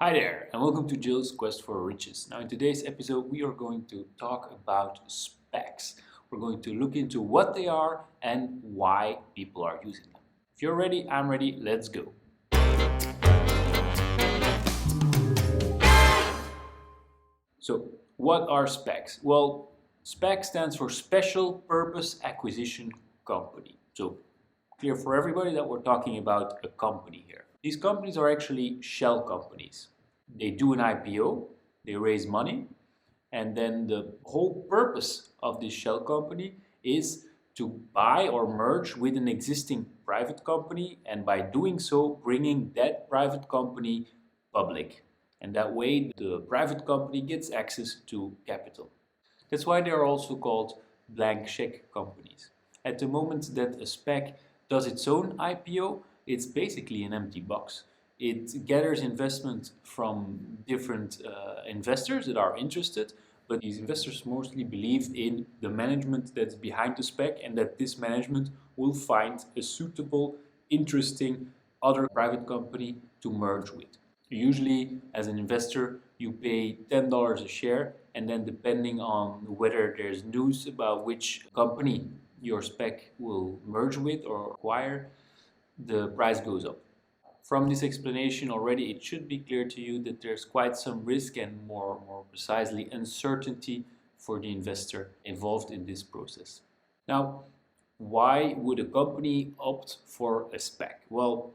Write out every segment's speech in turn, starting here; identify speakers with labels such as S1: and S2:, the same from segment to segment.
S1: Hi there, and welcome to Jill's Quest for Riches. Now, in today's episode, we are going to talk about specs. We're going to look into what they are and why people are using them. If you're ready, I'm ready, let's go. So, what are specs? Well, spec stands for Special Purpose Acquisition Company. So, clear for everybody that we're talking about a company here. These companies are actually shell companies. They do an IPO, they raise money, and then the whole purpose of this shell company is to buy or merge with an existing private company, and by doing so, bringing that private company public. And that way, the private company gets access to capital. That's why they are also called blank check companies. At the moment that a spec does its own IPO, it's basically an empty box. It gathers investment from different investors that are interested, but these investors mostly believe in the management that's behind the spec and that this management will find a suitable, interesting other private company to merge with. Usually, as an investor, you pay $10 a share, and then depending on whether there's news about which company your spec will merge with or acquire, the price goes up. From this explanation already, it should be clear to you that there's quite some risk and more precisely uncertainty for the investor involved in this process. Now, why would a company opt for a spec? Well,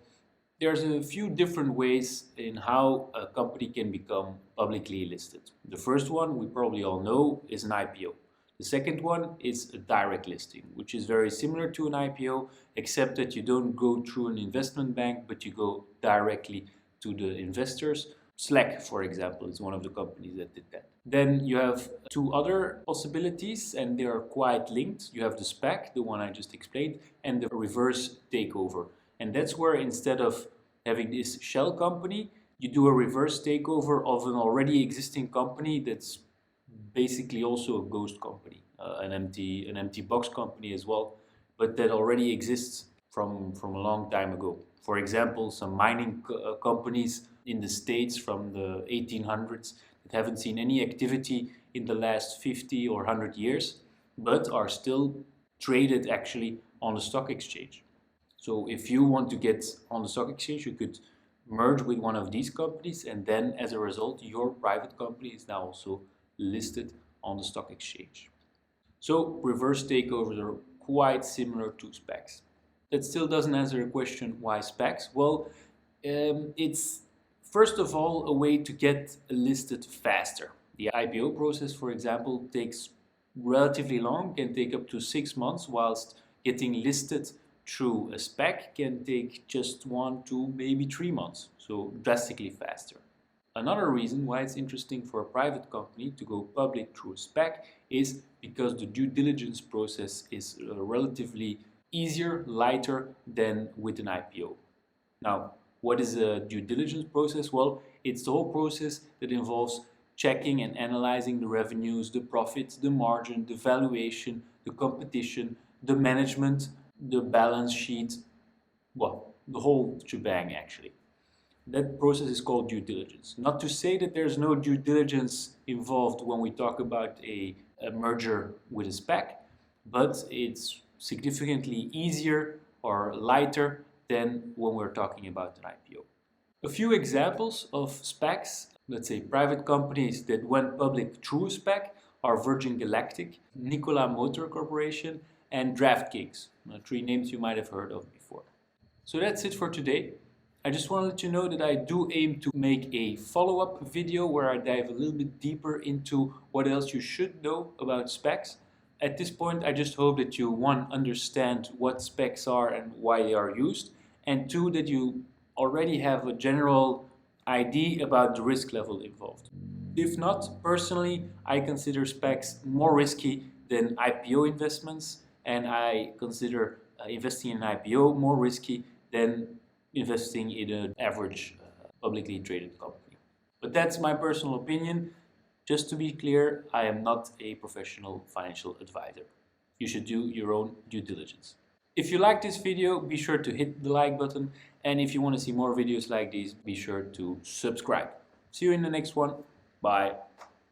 S1: there's a few different ways in how a company can become publicly listed. The first one we probably all know is an IPO. The second one is a direct listing, which is very similar to an IPO, except that you don't go through an investment bank, but you go directly to the investors. Slack, for example, is one of the companies that did that. Then you have two other possibilities, and they are quite linked. You have the SPAC, the one I just explained, and the reverse takeover. And that's where instead of having this shell company, you do a reverse takeover of an already existing company that's basically also a ghost company, an empty box company as well, but that already exists from a long time ago. For example, some mining companies in the States from the 1800s that haven't seen any activity in the last 50 or 100 years, but are still traded actually on the stock exchange. So if you want to get on the stock exchange, you could merge with one of these companies, and then as a result, your private company is now also listed on the stock exchange. So reverse takeovers are quite similar to SPACs. That still doesn't answer the question, why SPACs? Well, it's first of all a way to get listed faster. The IPO process, for example, takes relatively long, can take up to 6 months, whilst getting listed through a spec can take just 1, 2, maybe 3 months, so drastically faster. Another reason why it's interesting for a private company to go public through a spec is because the due diligence process is relatively easier, lighter than with an IPO. Now, what is a due diligence process? Well, it's the whole process that involves checking and analyzing the revenues, the profits, the margin, the valuation, the competition, the management, the balance sheet, well, the whole shebang actually. That process is called due diligence. Not to say that there's no due diligence involved when we talk about a merger with a spec, but it's significantly easier or lighter than when we're talking about an IPO. A few examples of specs, let's say private companies that went public through a spec, are Virgin Galactic, Nikola Motor Corporation, and DraftKings, 3 names you might have heard of before. So that's it for today. I just want to let you know that I do aim to make a follow-up video where I dive a little bit deeper into what else you should know about specs. At this point, I just hope that you, 1, understand what specs are and why they are used, and 2, that you already have a general idea about the risk level involved. If not, personally, I consider specs more risky than IPO investments, and I consider investing in an IPO more risky than investing in an average publicly traded company. But that's my personal opinion. Just to be clear, I am not a professional financial advisor. You should do your own due diligence. If you like this video, be sure to hit the like button, and if you want to see more videos like these, be sure to subscribe. See you in the next one. Bye.